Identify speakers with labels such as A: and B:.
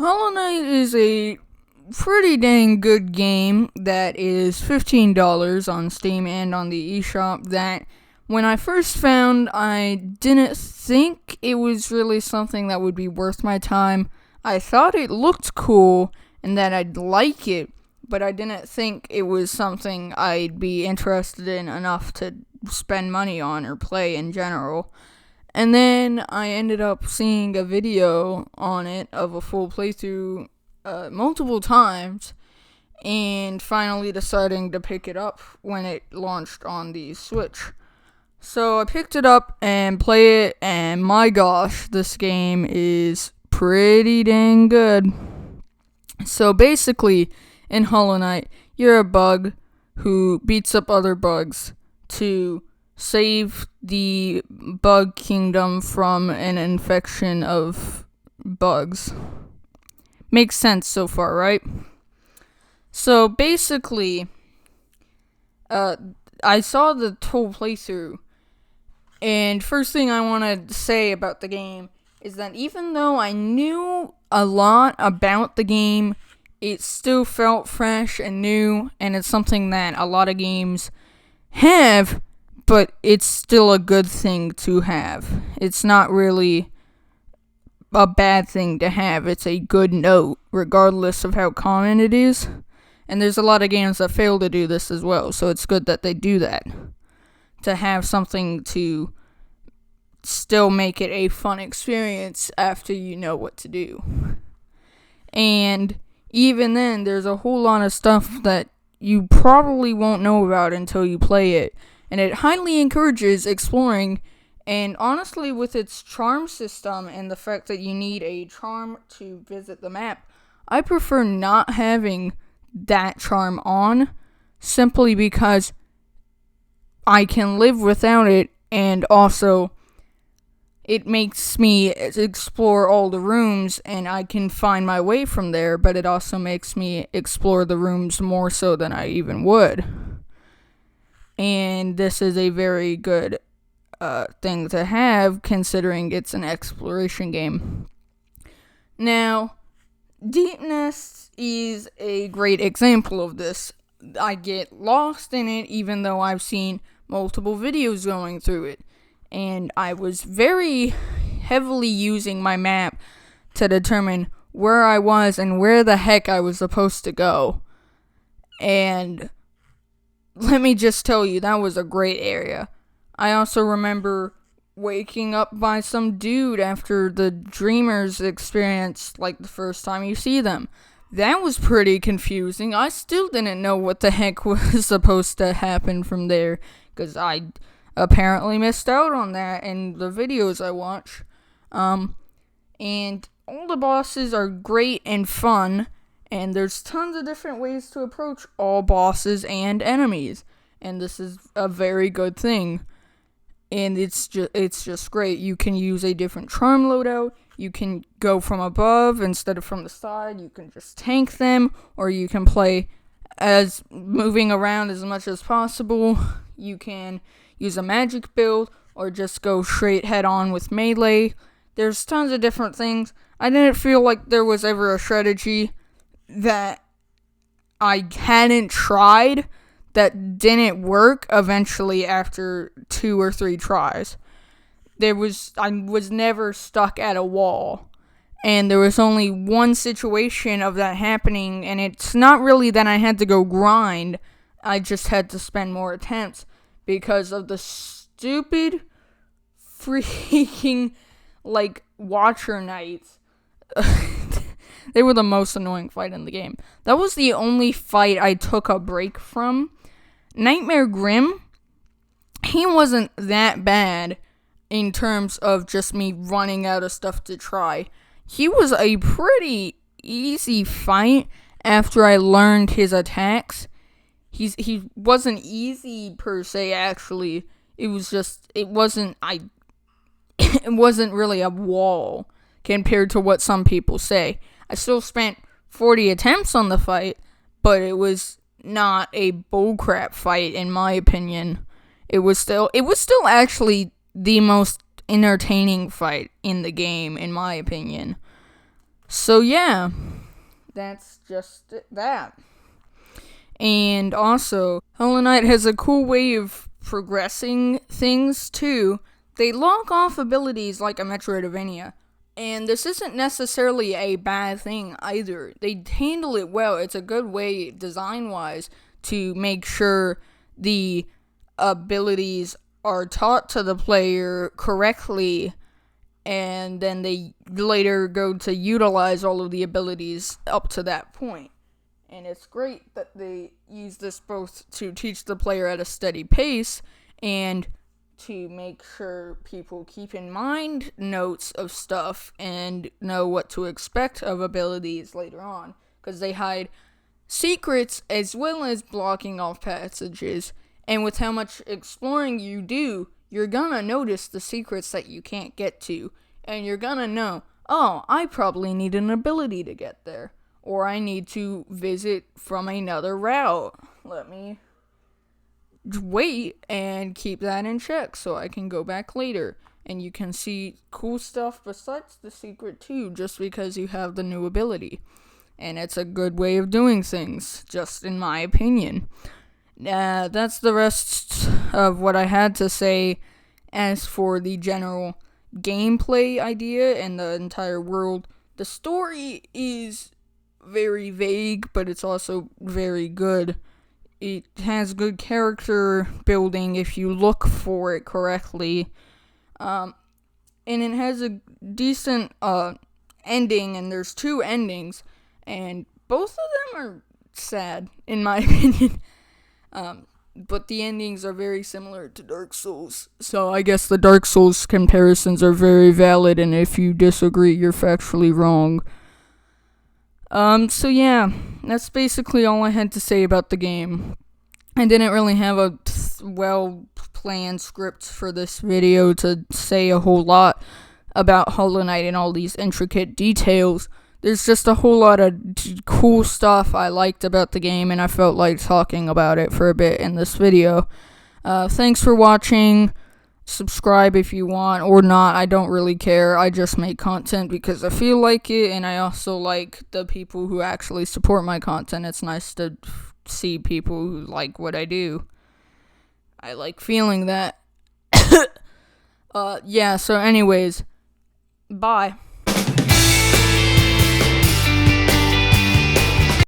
A: Hollow Knight is a pretty dang good game that is $15 on Steam and on the eShop that when I first found, I didn't think it was really something that would be worth my time. I thought it looked cool and that I'd like it, but I didn't think it was something I'd be interested in enough to spend money on or play in general. And then I ended up seeing a video on it of a full playthrough multiple times, and finally deciding to pick it up when it launched on the Switch. So I picked it up and play it, and my gosh, this game is pretty dang good. So basically, in Hollow Knight, you're a bug who beats up other bugs to save the bug kingdom from an infection of bugs. Makes sense so far, right? So basically, I saw the whole playthrough, and first thing I want to say about the game is that even though I knew a lot about the game, it still felt fresh and new, and it's something that a lot of games have, but it's still a good thing to have. It's not really a bad thing to have. It's a good note, regardless of how common it is. And there's a lot of games that fail to do this as well, so it's good that they do that. To have something to still make it a fun experience after you know what to do. And even then, there's a whole lot of stuff that you probably won't know about until you play it. And it highly encourages exploring, and honestly, with its charm system and the fact that you need a charm to visit the map, I prefer not having that charm on, simply because I can live without it, and also it makes me explore all the rooms, and I can find my way from there, but it also makes me explore the rooms more so than I even would. And this is a very good thing to have, considering it's an exploration game. Now, Deep Nest is a great example of this. I get lost in it even though I've seen multiple videos going through it. And I was very heavily using my map to determine where I was and where the heck I was supposed to go. And let me just tell you, that was a great area. I also remember waking up by some dude after the Dreamers experience, like the first time you see them. That was pretty confusing. I still didn't know what the heck was supposed to happen from there, because I apparently missed out on that in the videos I watch. And all the bosses are great and fun, and there's tons of different ways to approach all bosses and enemies, and this is a very good thing. And it's just great. You can use a different charm loadout. You can go from above instead of from the side. You can just tank them, or you can play as moving around as much as possible. You can use a magic build, or just go straight head on with melee. There's tons of different things. I didn't feel like there was ever a strategy that I hadn't tried that didn't work eventually after 2 or 3 tries. I was never stuck at a wall. And there was only one situation of that happening, and it's not really that I had to go grind. I just had to spend more attempts because of the stupid freaking, Watcher Knights. They were the most annoying fight in the game. That was the only fight I took a break from. Nightmare Grim, he wasn't that bad in terms of just me running out of stuff to try. He was a pretty easy fight after I learned his attacks. He wasn't easy per se, actually. It wasn't really a wall compared to what some people say. I still spent 40 attempts on the fight, but it was not a bullcrap fight in my opinion. It was still actually the most entertaining fight in the game in my opinion. So yeah, that's just that. And also, Hollow Knight has a cool way of progressing things too. They lock off abilities like a Metroidvania. And this isn't necessarily a bad thing either. They handle it well. It's a good way, design wise, to make sure the abilities are taught to the player correctly, and then they later go to utilize all of the abilities up to that point. And it's great that they use this both to teach the player at a steady pace and to make sure people keep in mind notes of stuff and know what to expect of abilities later on. Because they hide secrets as well as blocking off passages. And with how much exploring you do, you're gonna notice the secrets that you can't get to. And you're gonna know, oh, I probably need an ability to get there. Or I need to visit from another route. Let me wait and keep that in check so I can go back later. And you can see cool stuff besides the secret too, just because you have the new ability. And it's a good way of doing things, just in my opinion. That's the rest of what I had to say as for the general gameplay idea and the entire world. The story is very vague, but it's also very good. It has good character building if you look for it correctly. And it has a decent ending, and there's 2 endings, and both of them are sad, in my opinion. But the endings are very similar to Dark Souls, so I guess the Dark Souls comparisons are very valid, and if you disagree, you're factually wrong. So yeah, that's basically all I had to say about the game. I didn't really have a well-planned script for this video to say a whole lot about Hollow Knight and all these intricate details. There's just a whole lot of cool stuff I liked about the game, and I felt like talking about it for a bit in this video. Thanks for watching. Subscribe if you want, or not, I don't really care. I just make content because I feel like it, and I also like the people who actually support my content. It's nice to see people who like what I do. I like feeling that. Yeah, so anyways, bye.